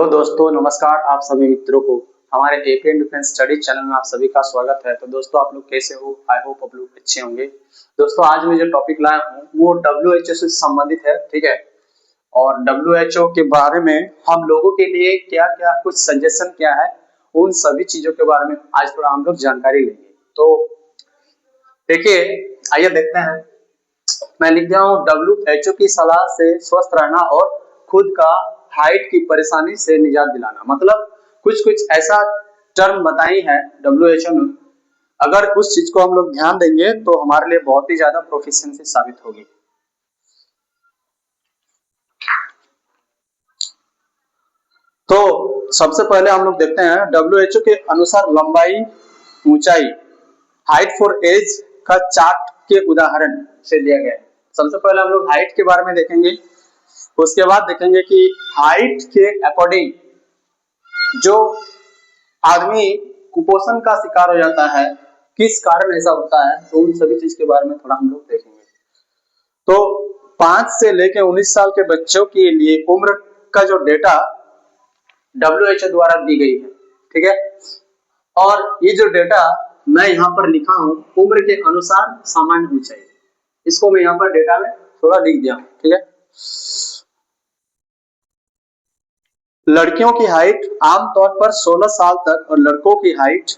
दोस्तों नमस्कार। आप सभी मित्रों को हमारे AP and defence study channel में आप सभी का स्वागत है। तो दोस्तों आप लोग कैसे हो? आई होप आप लोग अच्छे होंगे। दोस्तों आज मैं जो टॉपिक लाया हूँ वो WHO से संबंधित है, ठीक है। और WHO के बारे में हम लोगों के लिए क्या क्या कुछ सजेशन क्या है, उन सभी चीजों के बारे में आज थोड़ा हम लोग जानकारी लेंगे। तो देखिए, आइए देखते हैं। मैं लिख दिया हूँ WHO की सलाह से स्वस्थ रहना और खुद का हाइट की परेशानी से निजात दिलाना। मतलब कुछ कुछ ऐसा टर्म बताई है WHO ने, अगर उस चीज को हम लोग ध्यान देंगे तो हमारे लिए बहुत ही ज्यादा प्रोफिशिएंसी साबित होगी। तो सबसे पहले हम लोग देखते हैं WHO के अनुसार लंबाई, ऊंचाई, हाइट फॉर एज का चार्ट के उदाहरण से दिया गया है। सबसे पहले हम लोग हाइट के बारे में देखेंगे, उसके बाद देखेंगे कि हाइट के अकॉर्डिंग जो आदमी कुपोषण का शिकार हो जाता है, किस कारण ऐसा होता है, तो उन सभी चीज के बारे में थोड़ा हम लोग देखेंगे। तो 5 से लेकर 19 साल के बच्चों के लिए उम्र का जो डेटा WHO द्वारा दी गई है, ठीक है। और ये जो डेटा मैं यहाँ पर लिखा हूँ उम्र के अनुसार सामान्य ऊंचाई, इसको मैं यहाँ पर डेटा में थोड़ा लिख दिया हूँ, ठीक है। लड़कियों की हाइट आमतौर पर 16 साल तक और लड़कों की हाइट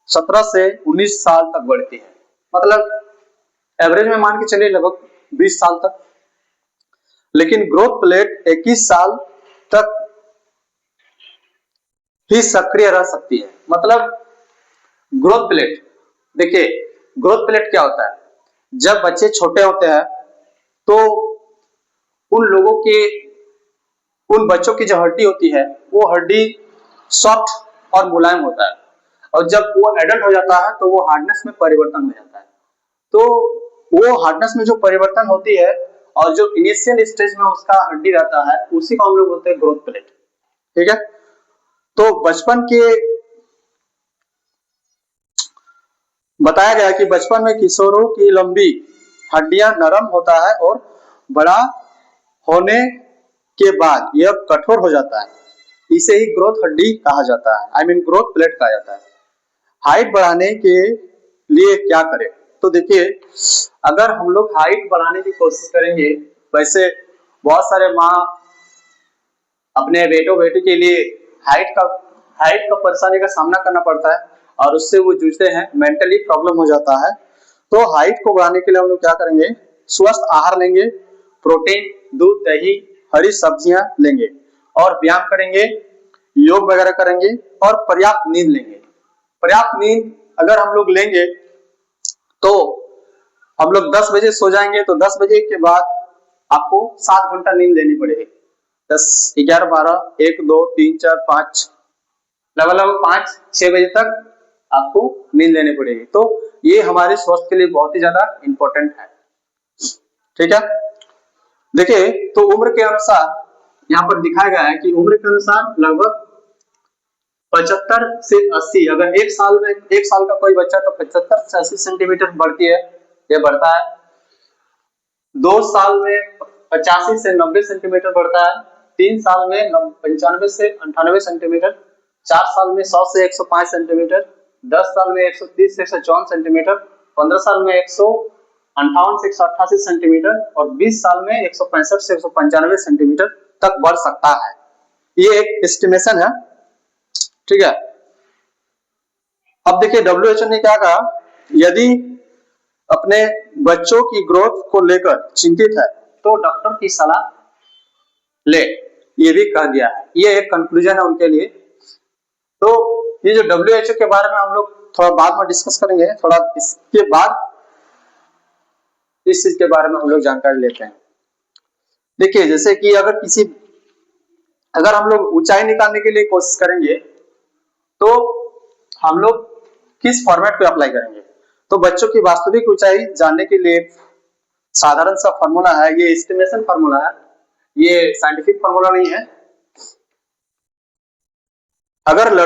17 से 19 साल तक बढ़ती है। मतलब एवरेज में मान के चलिए लगभग 20 साल तक। लेकिन ग्रोथ प्लेट 21 साल तक ही सक्रिय रह सकती है। मतलब ग्रोथ प्लेट, देखिए ग्रोथ प्लेट क्या होता है, जब बच्चे छोटे होते हैं तो उन लोगों के उन बच्चों की जो हड्डी होती है वो हड्डी सॉफ्ट और मुलायम होता है, और जब वो एडल्ट हो जाता है तो वो हार्डनेस में परिवर्तन हो जाता है। तो वो हार्डनेस में जो परिवर्तन होती है और जो इनिशियल स्टेज में उसका हड्डी रहता है उसी को हम लोग बोलते हैं ग्रोथ प्लेट, ठीक है। तो बचपन के बताया गया कि बचपन में किशोरों की लंबी हड्डियां नरम होता है और बड़ा होने के बाद यह कठोर हो जाता है, इसे ही ग्रोथ हड्डी कहा जाता है, आई मीन ग्रोथ प्लेट कहा जाता है। हाइट बढ़ाने के लिए क्या करें? तो देखिए, अगर हम लोग हाइट बढ़ाने की कोशिश करेंगे, वैसे बहुत सारे माँ अपने बेटों बेटी के लिए हाइट का परेशानी का सामना करना पड़ता है और उससे वो जूझते हैं, मेंटली प्रॉब्लम हो जाता है। तो हाइट को बढ़ाने के लिए हम लोग क्या करेंगे? स्वस्थ आहार लेंगे, प्रोटीन, दूध, दही, हरी सब्जियां लेंगे और व्यायाम करेंगे, योग वगैरह करेंगे और पर्याप्त नींद लेंगे। पर्याप्त नींद अगर हम लोग लेंगे तो हम लोग 10 बजे सो जाएंगे, तो 10 बजे के बाद आपको 7 घंटा नींद लेनी पड़ेगी। 10, 11, 12, 1, 2, 3, 4, 5, लगभग 5-6 बजे तक आपको नींद लेनी पड़ेगी। तो ये हमारे स्वास्थ्य के लिए बहुत ही ज्यादा इंपॉर्टेंट है, ठीक है। देखिए, तो उम्र के अनुसार यहाँ पर दिखाया गया है कि उम्र के अनुसार लगभग 75 से 80, अगर एक साल का कोई बच्चा तो 75 से 80 सेंटीमीटर बढ़ती है, ये बढ़ता है। 2 साल में 85 से 90 सेंटीमीटर बढ़ता है, 3 साल में 95 से 98 सेंटीमीटर, 4 साल में 100 से 105 सेंटीमीटर, 10 साल में 130 से 154 सेंटीमीटर, 15 साल में 158 से 188 सेंटीमीटर और 20 साल में 165 से 195 सेंटीमीटर तक बढ़ सकता है। ये एक एस्टिमेशन है, ठीक है। अब देखिए WHO ने क्या कहा, यदि अपने बच्चों की ग्रोथ को लेकर चिंतित है तो डॉक्टर की सलाह ले, ये भी कह दिया है। ये एक कंक्लूजन है उनके लिए। तो ये जो WHO के बारे में हम लोग थोड़ा बाद में डिस्कस करेंगे, थोड़ा इसके बाद इस चीज के बारे में हम लोग जानकारी लेते हैं। देखिए, जैसे कि अगर हम लोग ऊंचाई निकालने के लिए कोशिश करेंगे तो हम लोग किस फॉर्मेट पे अप्लाई करेंगे? तो बच्चों की वास्तविक ऊंचाई जानने के लिए साधारण सा फॉर्मूला है, ये एस्टिमेशन फॉर्मूला है, ये साइंटिफिक फॉर्मूला नहीं है। अगर हमको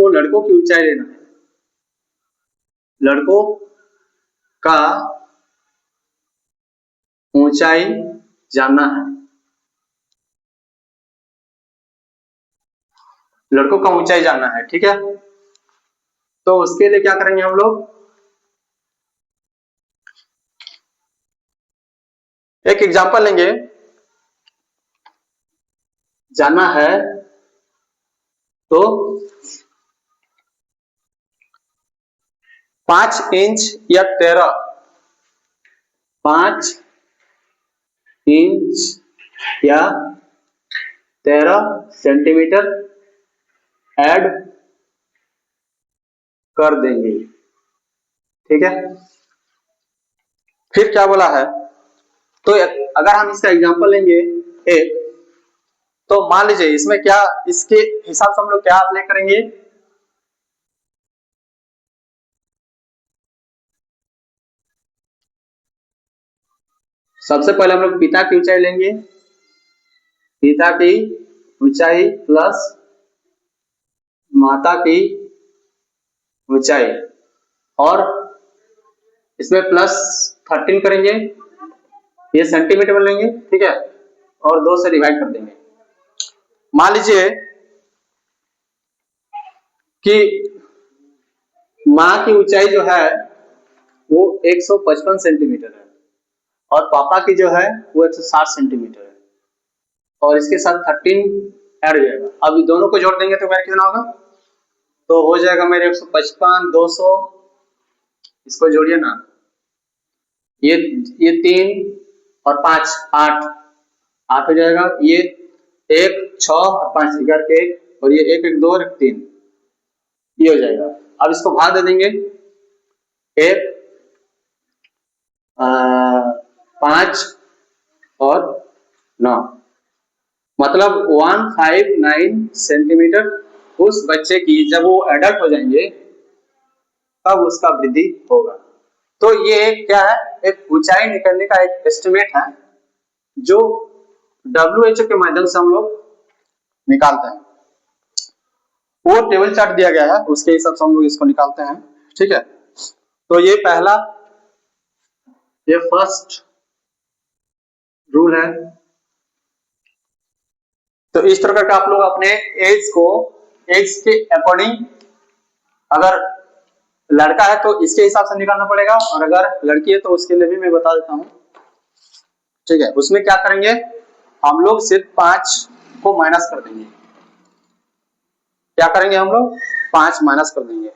लड़कों की ऊंचाई लेना है, लड़कों का ऊंचाई जानना है, लड़कों का ऊंचाई जानना है, ठीक है। तो उसके लिए क्या करेंगे हम लोग, एक एग्जांपल लेंगे। जानना है तो 5 इंच या 5 इंच या 13 सेंटीमीटर ऐड कर देंगे, ठीक है। फिर क्या बोला है, तो अगर हम इसका एग्जांपल लेंगे एक, तो मान लीजिए इसमें क्या, इसके हिसाब से हम लोग क्या अप्लाई करेंगे, सबसे पहले हम लोग पिता की ऊंचाई लेंगे, पिता की ऊंचाई प्लस माता की ऊंचाई, और इसमें +13 करेंगे, ये सेंटीमीटर में लेंगे, ठीक है, और 2 से डिवाइड कर देंगे। मान लीजिए कि माँ की ऊंचाई जो है वो 155 सेंटीमीटर है और पापा की जो है वो 160 सेंटीमीटर है, और इसके साथ 13 ऐड हो जाएगा। अब दोनों को जोड़ देंगे तो मेरा कितना होगा, तो हो जाएगा मेरे 155, 200, इसको जोड़िए ना, ये 3 और 5 8 8 हो जाएगा, ये 1 6 और 5 11 के 1, और ये 1 1 2 और 1 3, ये हो जाएगा। अब इसको भाग दे देंगे, 1 5 और 9, मतलब 159 सेंटीमीटर उस बच्चे की जब वो एडल्ट हो जाएंगे तब उसका वृद्धि होगा। तो ये क्या है, एक ऊंचाई निकलने का एक एस्टिमेट है जो WHO के माध्यम से हम लोग निकालते हैं। वो टेबल चार्ट दिया गया है, उसके हिसाब से हम लोग इसको निकालते हैं, ठीक है। तो ये पहला, ये फर्स्ट रूल है। तो इस तरह का आप लोग अपने एज को, एज के अकॉर्डिंग, अगर लड़का है तो इसके हिसाब से निकालना पड़ेगा, और अगर लड़की है तो उसके लिए भी मैं बता देता हूं, ठीक है। उसमें क्या करेंगे, हम लोग सिर्फ 5 को माइनस कर देंगे। क्या करेंगे हम लोग, 5 माइनस कर देंगे।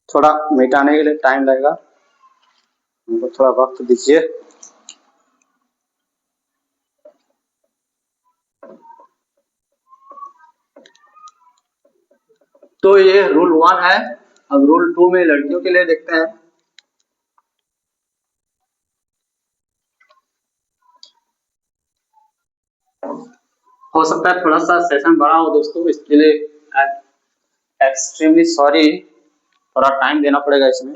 थोड़ा मिटाने के लिए टाइम लगेगा, हमको थोड़ा वक्त दीजिए। तो ये रूल 1 है। अब रूल 2 में लड़कियों के लिए देखते हैं। हो सकता है थोड़ा सा सेशन बड़ा हो दोस्तों, इसके लिए एक्सट्रीमली सॉरी, थोड़ा टाइम देना पड़ेगा इसमें।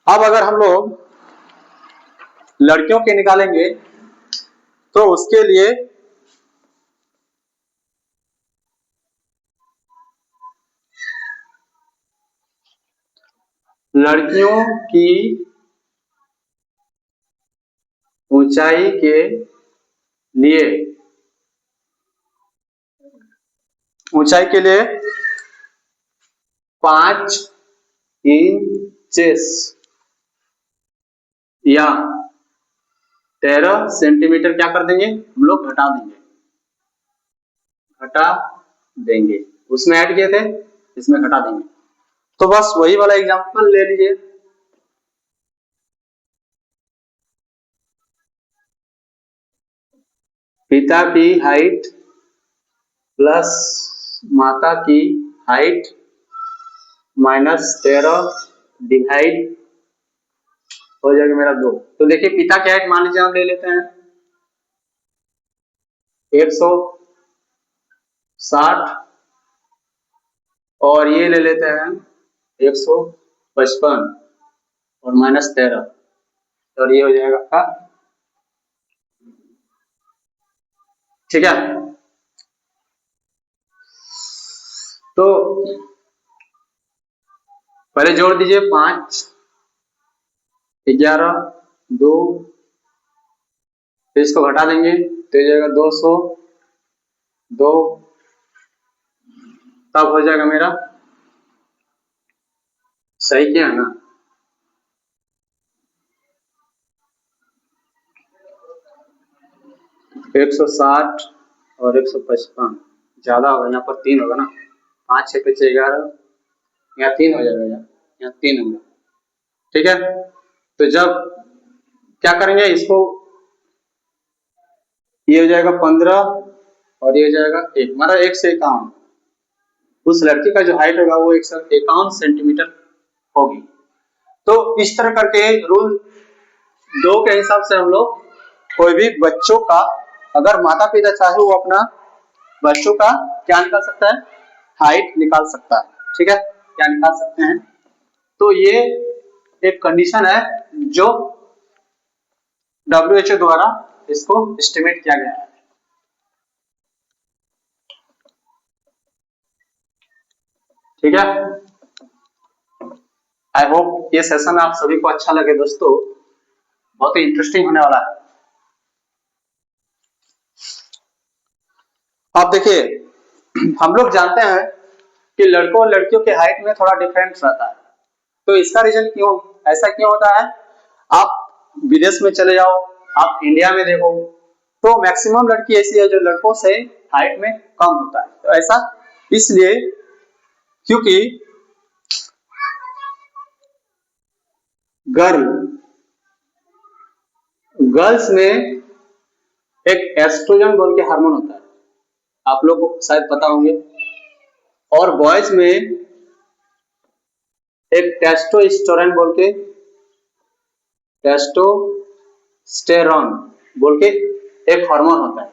अब अगर हम लोग लड़कियों के निकालेंगे तो उसके लिए लड़कियों की ऊंचाई के लिए, ऊंचाई के लिए 5 इंचेस या 13 सेंटीमीटर क्या कर देंगे, हम लोग घटा देंगे, घटा देंगे। उसमें ऐड किए थे, इसमें घटा देंगे। तो बस वही वाला एग्जांपल ले लीजिए। पिता की हाइट प्लस माता की हाइट -13 डिवाइड हो जाएगा मेरा 2। तो देखिए पिता की हाइट मान लीजिए हम ले लेते हैं 160, और ये ले लेते हैं 155 और -13, और ये हो जाएगा आपका, ठीक है। तो पहले जोड़ दीजिए 5 11, 2, फिर इसको घटा देंगे तो हो जाएगा 200, 2, तब हो जाएगा मेरा सही क्या है ना, 160 और 155 ज्यादा होगा, यहाँ पर 3 होगा ना, 5 6 5 11, यहाँ 3 हो जाएगा, यहाँ 3 होगा। ठीक है, तो जब क्या करेंगे इसको, ये हो जाएगा 15 और ये हो जाएगा 1, हमारा 151, उस लड़की का जो हाइट होगा वो 151 सेंटीमीटर होगी। तो इस तरह करके रूल 2 के हिसाब से हम लोग कोई भी बच्चों का, अगर माता पिता चाहे वो अपना बच्चों का क्या निकाल सकता है, हाइट निकाल सकता है। ठीक है, क्या निकाल सकते हैं, तो ये एक कंडीशन है जो WHO द्वारा इसको एस्टिमेट किया गया है। ठीक है, आई होप ये सेशन आप सभी को अच्छा लगे दोस्तों, बहुत ही इंटरेस्टिंग होने वाला है। आप देखिए, हम लोग जानते हैं कि लड़कों और लड़कियों के हाइट में थोड़ा डिफरेंस रहता है, तो इसका रीजन क्यों, ऐसा क्यों होता है, आप विदेश में चले जाओ, आप इंडिया में देखो, तो मैक्सिमम लड़की ऐसी है जो लड़कों से हाइट में कम होता है। तो ऐसा इसलिए क्योंकि गर्ल्स में एक एस्ट्रोजन बोल के हार्मोन होता है, आप लोग को शायद पता होंगे, और बॉयज में एक टेस्टोस्टेरोन बोल के एक हार्मोन होता है।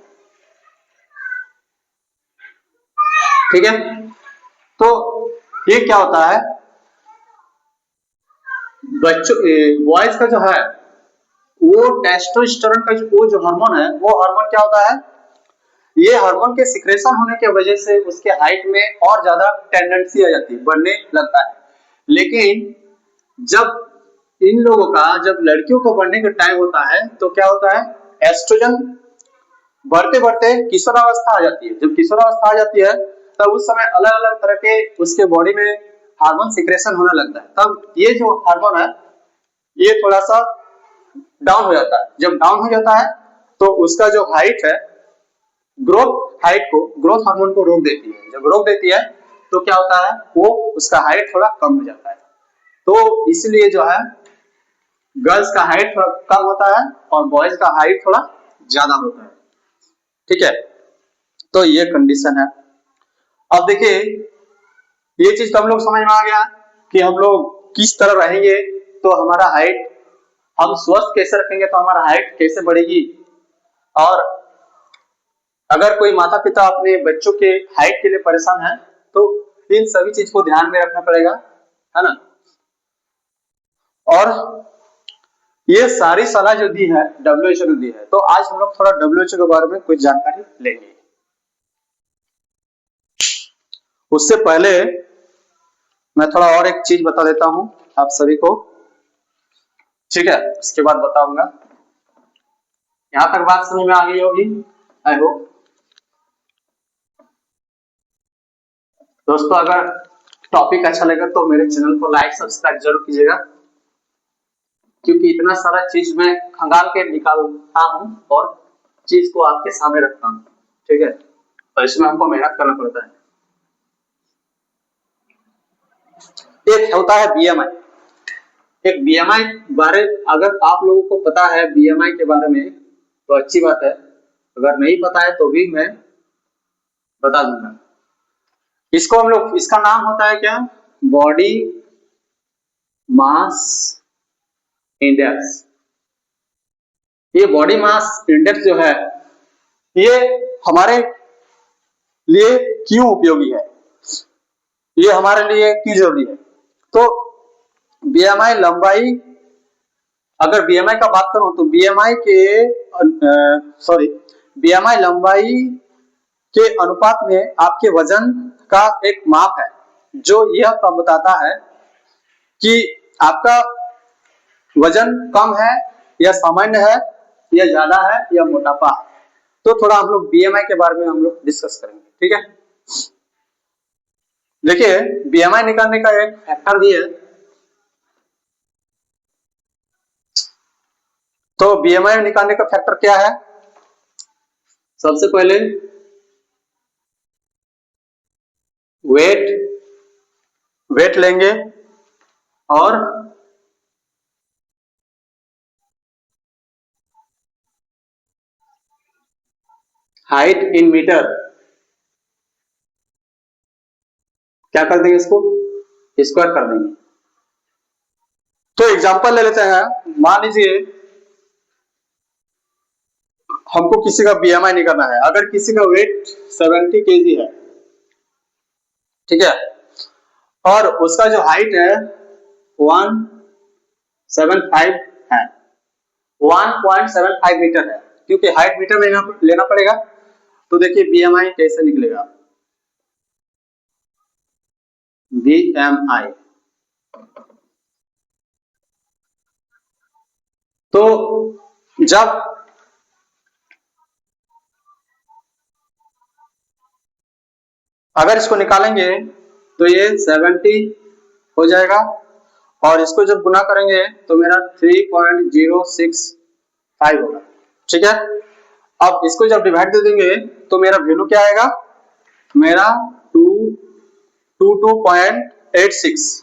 ठीक है, तो ये क्या होता है, बच्चों बॉयज का जो है वो टेस्टोस्टेरोन का वो जो हार्मोन है, वो हार्मोन क्या होता है, ये हार्मोन के सिक्रेशन होने की वजह से उसके हाइट में और ज्यादा टेंडेंसी आ जाती है, बढ़ने लगता है। लेकिन जब इन लोगों का, जब लड़कियों को बढ़ने का टाइम होता है तो क्या होता है, एस्ट्रोजन बढ़ते बढ़ते किशोरावस्था आ जाती है। जब किशोरावस्था आ जाती है तब उस समय अलग अलग तरह के उसके बॉडी में हार्मोन सिक्रेशन होने लगता है, तब ये जो हार्मोन है ये थोड़ा सा डाउन हो जाता है। जब डाउन हो जाता है तो उसका जो हाइट है, ग्रोथ हार्मोन को रोक देती है। जब रोक देती है तो क्या होता है, वो उसका हाइट थोड़ा कम हो जाता है। तो इसलिए जो है गर्ल्स का हाइट थोड़ा कम होता है और बॉयज का हाइट थोड़ा ज्यादा होता है। ठीक है, तो ये कंडीशन है। अब देखिए, ये चीज तो हम लोग समझ में आ गया कि हम लोग किस तरह रहेंगे तो हमारा हाइट, हम स्वस्थ कैसे रखेंगे तो हमारा हाइट कैसे बढ़ेगी, और अगर कोई माता पिता अपने बच्चों के हाइट के लिए परेशान है तो इन सभी चीज को ध्यान में रखना पड़ेगा, है ना। और ये सारी सलाह जो दी है WHO ने दी है, तो आज हम लोग थोड़ा WHO के बारे में कुछ जानकारी लेंगे। उससे पहले मैं थोड़ा और एक चीज बता देता हूं आप सभी को, ठीक है, उसके बाद बताऊंगा। यहां तक बात समझ में आ गई होगी, आई होप। दोस्तों, अगर टॉपिक अच्छा लगे तो मेरे चैनल को लाइक सब्सक्राइब जरूर कीजिएगा, क्योंकि इतना सारा चीज मैं खंगाल के निकालता हूं और चीज को आपके सामने रखता हूं। ठीक है, तो इसमें हमको मेहनत करना पड़ता है। एक होता है BMI, एक BMI बारे, अगर आप लोगों को पता है BMI के बारे में तो अच्छी बात है, अगर नहीं पता है तो भी मैं बता दूंगा। इसको हम लोग, इसका नाम होता है क्या, बॉडी मास इंडेक्स। ये बॉडी मास इंडेक्स जो है ये हमारे लिए क्यों उपयोगी है, ये हमारे लिए क्यों जरूरी है। तो BMI लंबाई, अगर BMI का बात करूं तो BMI लंबाई के अनुपात में आपके वजन का एक माप है, जो यह बताता है कि आपका वजन कम है या सामान्य है या ज्यादा है या मोटापा है। तो थोड़ा हम लोग बीएमआई के बारे में हम लोग डिस्कस करेंगे, ठीक है। देखिए बीएमआई निकालने का एक फैक्टर भी है। तो बीएमआई निकालने का फैक्टर क्या है? सबसे पहले वेट वेट लेंगे और हाइट इन मीटर, क्या कर देंगे, इसको स्क्वायर कर देंगे। तो एग्जांपल ले लेते हैं। मान लीजिए हमको किसी का बीएमआई निकालना है। अगर किसी का वेट 70 केजी है, ठीक है, और उसका जो हाइट है 175 है, 1.75 मीटर है, क्योंकि हाइट मीटर में लेना पड़ेगा। तो देखिए बीएमआई कैसे निकलेगा। बीएमआई तो जब अगर इसको निकालेंगे तो ये 70 हो जाएगा और इसको जब गुना करेंगे तो मेरा 3.065 होगा, ठीक है। अब इसको जब डिवाइड कर देंगे तो मेरा वैल्यू क्या आएगा, मेरा 222.86,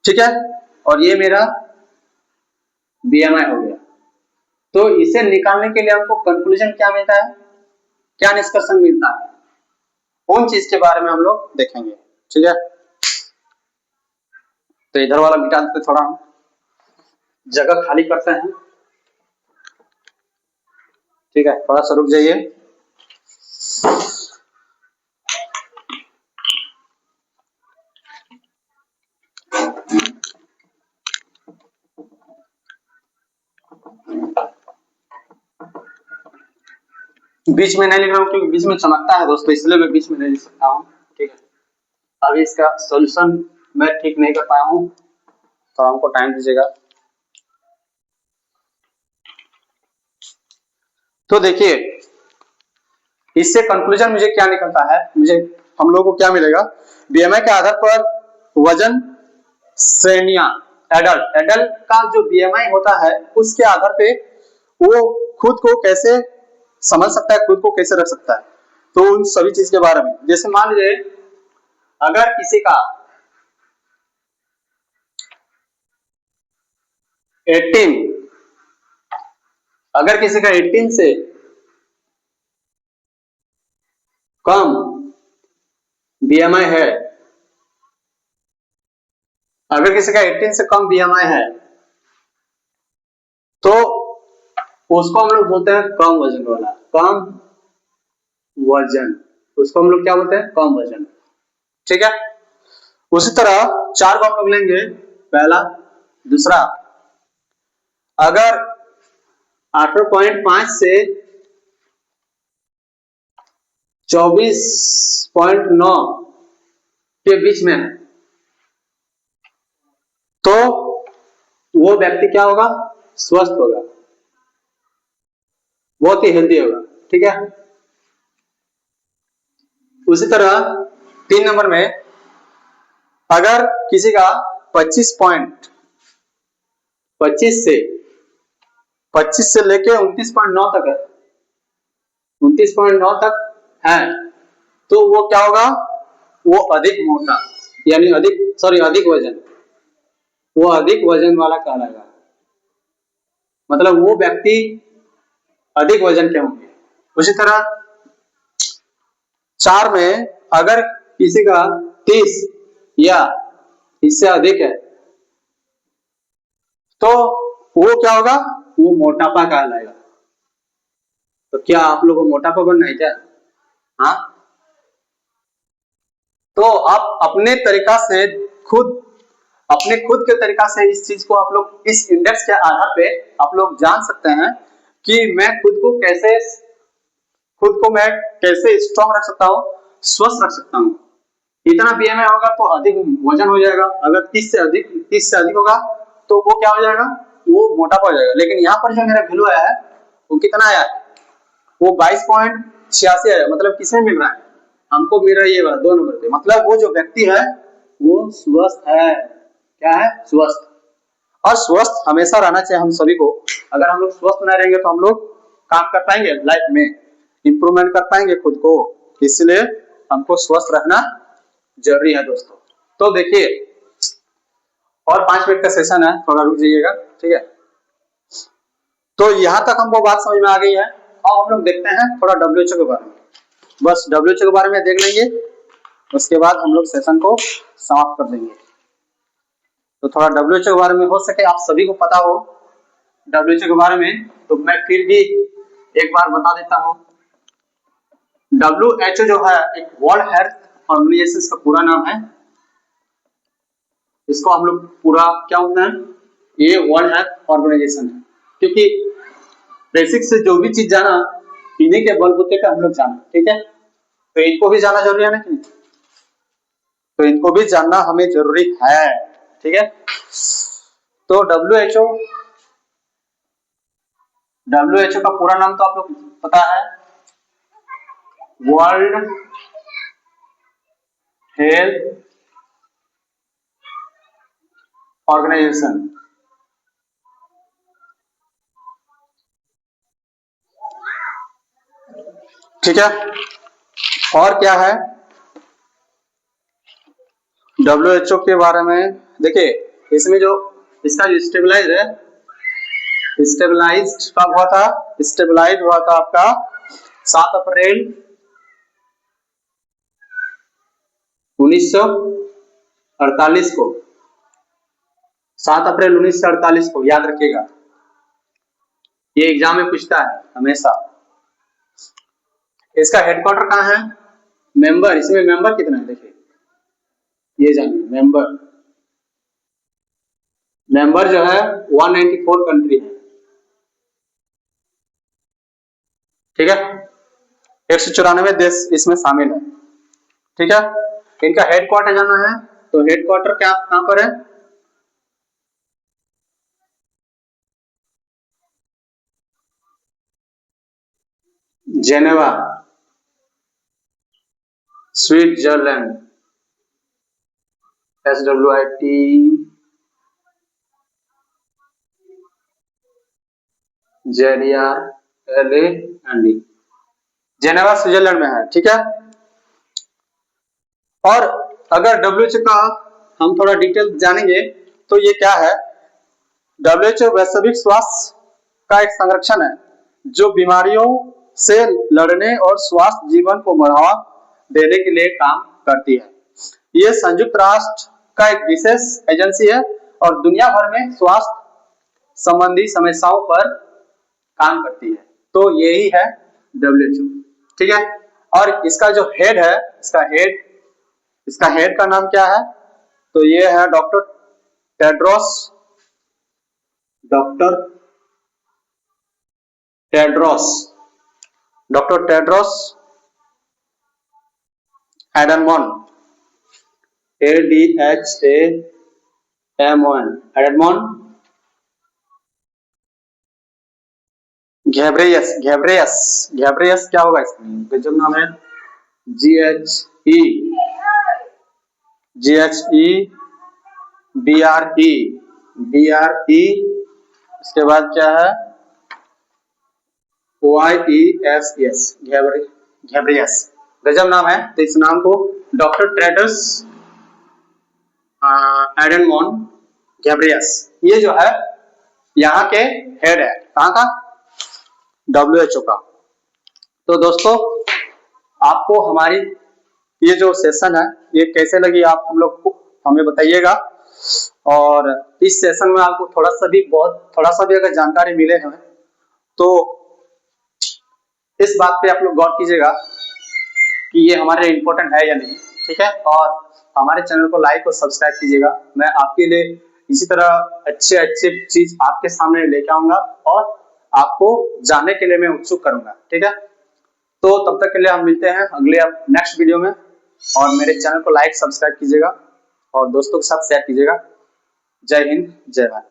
ठीक है। और ये मेरा बीएमआई हो गया। तो इसे निकालने के लिए हमको कंक्लूजन क्या मिलता है, क्या निष्कर्षण मिलता है, उन चीज के बारे में हम लोग देखेंगे, ठीक है। तो इधर वाला मिटा देते, थोड़ा जगह खाली करते हैं, ठीक है। थोड़ा सा रुक जाइए। बीच में नहीं लिख रहा हूँ क्योंकि बीच में चमकता है दोस्तों, इसलिए मैं बीच में नहीं लिख सकता हूँ, ठीक है। अभी इसका सॉल्यूशन मैं ठीक नहीं कर पाया हूँ, तो हमको टाइम दीजिएगा। तो देखिए इससे कंक्लूजन मुझे क्या निकलता है, मुझे हम लोगों को क्या मिलेगा, बीएमआई के आधार पर वजन श्रेणियां, एडल्ट का जो बीएमआई होता है उसके आधार पे वो खुद को कैसे समझ सकता है, खुद को कैसे रख सकता है। तो उन सभी चीज के बारे में, जैसे मान लीजिए अगर किसी का 18 अगर किसी का 18 से कम बीएमआई है, अगर किसी का 18 से कम बीएमआई है तो उसको हम लोग बोलते हैं कम वजन वाला, कम वजन, उसको हम लोग क्या बोलते हैं, कम वजन, ठीक है। उसी तरह चार को हम लोग लेंगे, पहला, दूसरा, अगर 18.5 से 24.9 के बीच में है तो वो व्यक्ति क्या होगा, स्वस्थ होगा, बहुत ही हेल्दी होगा, ठीक है। उसी तरह 3 नंबर में अगर किसी का 25 से लेके 29.9 तक है, 29.9 तक है, तो वो क्या होगा, वो अधिक मोटा, यानी अधिक वजन, वो अधिक वजन वाला कहलाएगा, मतलब वो व्यक्ति अधिक वजन के होंगे। उसी तरह 4 में अगर किसी का 30 या इससे अधिक है तो वो क्या होगा, वो मोटापा कहलाएगा। तो क्या आप लोगों को मोटापा बनना है क्या? हाँ, तो आप अपने तरीका से अपने खुद के तरीका से इस चीज को आप लोग इस इंडेक्स के आधार पे आप लोग जान सकते हैं कि खुद को मैं कैसे स्ट्रॉन्ग रख सकता हूँ, स्वस्थ रख सकता हूँ। इतना बीएमआई होगा तो अधिक वजन हो जाएगा, अगर 30 से अधिक होगा तो वो क्या हो जाएगा, वो मोटापा हो जाएगा। लेकिन यहाँ पर जो मेरा वैल्यू आया है वो कितना आया है, वो 22.86 आया। मतलब किसमें मिल रहा है हमको, मिल रहा है ये वाला 2 नंबर पे। मतलब वो जो व्यक्ति है वो स्वस्थ है। क्या है, स्वस्थ। और स्वस्थ हमेशा रहना चाहिए हम सभी को। अगर हम लोग स्वस्थ ना रहेंगे तो हम लोग काम कर पाएंगे लाइफ में, इंप्रूवमेंट कर पाएंगे खुद को। इसलिए हमको स्वस्थ रहना जरूरी है दोस्तों। तो देखिए और 5 मिनट का सेशन है, थोड़ा रुक जाइएगा, ठीक है। तो यहाँ तक हमको बात समझ में आ गई है। अब हम लोग देखते हैं थोड़ा WHO के बारे में। बस WHO के बारे में देख लेंगे, उसके बाद हम लोग सेशन को समाप्त कर देंगे। तो थोड़ा WHO के बारे में हो सके आप सभी को पता हो WHO के बारे में, तो मैं फिर भी एक बार बता देता हूँ। WHO जो है एक वर्ल्ड हेल्थ ऑर्गेनाइजेशन का पूरा नाम है। इसको हम लोग पूरा क्या होता है, ये वर्ल्ड हेल्थ ऑर्गेनाइजेशन है। क्योंकि बेसिक से जो भी चीज जाना पीने के बलबूते पे हम लोग जाना, ठीक है। तो इनको भी जाना जरूरी है ना, तो इनको भी जानना हमें जरूरी है, ठीक है। तो WHO का पूरा नाम तो आप लोग पता है, वर्ल्ड हेल्थ ऑर्गेनाइजेशन। ठीक है। और क्या है WHO के बारे में, देखिए इसमें जो इसका स्टेबलाइज है, स्टेबलाइज्ड कब हुआ था, स्टेबलाइज हुआ था आपका 7 अप्रैल 1948 को। 7 अप्रैल 1948 को याद रखिएगा, ये एग्जाम में पूछता है हमेशा। इसका हेडक्वार्टर कहाँ है, मेंबर, इसमें मेंबर कितना है देखिए, ये जानिए मेंबर जो है 194 कंट्री है, ठीक है। 194 देश इसमें शामिल है, ठीक है। इनका हेडक्वार्टर जाना है, तो हेडक्वार्टर क्या कहां पर है, Geneva, Switzerland, SWIT JERLAND, Geneva Switzerland में है, ठीक है। और अगर WHO का हम थोड़ा डिटेल जानेंगे तो ये क्या है, WHO वैश्विक स्वास्थ्य का एक संरक्षण है जो बीमारियों से लड़ने और स्वास्थ्य जीवन को बढ़ावा देने के लिए काम करती है। ये संयुक्त राष्ट्र का एक विशेष एजेंसी है और दुनिया भर में स्वास्थ्य संबंधी समस्याओं पर काम करती है। तो यही है WHO, ठीक है। और इसका जो हेड है, इसका हेड का नाम क्या है, तो ये है डॉक्टर टेड्रोस एडनमॉन, ADHAMON, एडनमॉन घेब्रेयस क्या होगा इसका जब नाम है, GHEBRE, इसके बाद क्या है YESS, घेब्रेयस, गजब नाम है। तो इस नाम को डॉक्टर टेड्रोस एडनमॉन घेब्रेयस, ये जो है यहाँ के हेड है, कहाँ का, WHO का। तो दोस्तों आपको हमारी ये जो सेशन है ये कैसे लगी आप हम लोग को हमें बताइएगा। और इस सेशन में आपको थोड़ा सा भी अगर जानकारी मिले हैं तो इस बात पे आप लोग गौर कीजिएगा कि ये हमारे लिए इम्पोर्टेंट है या नहीं, ठीक है। और हमारे चैनल को लाइक और सब्सक्राइब कीजिएगा। मैं आपके लिए इसी तरह अच्छे चीज आपके सामने लेके आऊंगा और आपको जानने के लिए मैं उत्सुक करूंगा, ठीक है। तो तब तक के लिए हम मिलते हैं अगले नेक्स्ट वीडियो में, और मेरे चैनल को लाइक सब्सक्राइब कीजिएगा और दोस्तों के साथ शेयर कीजिएगा। जय हिंद, जय भारत।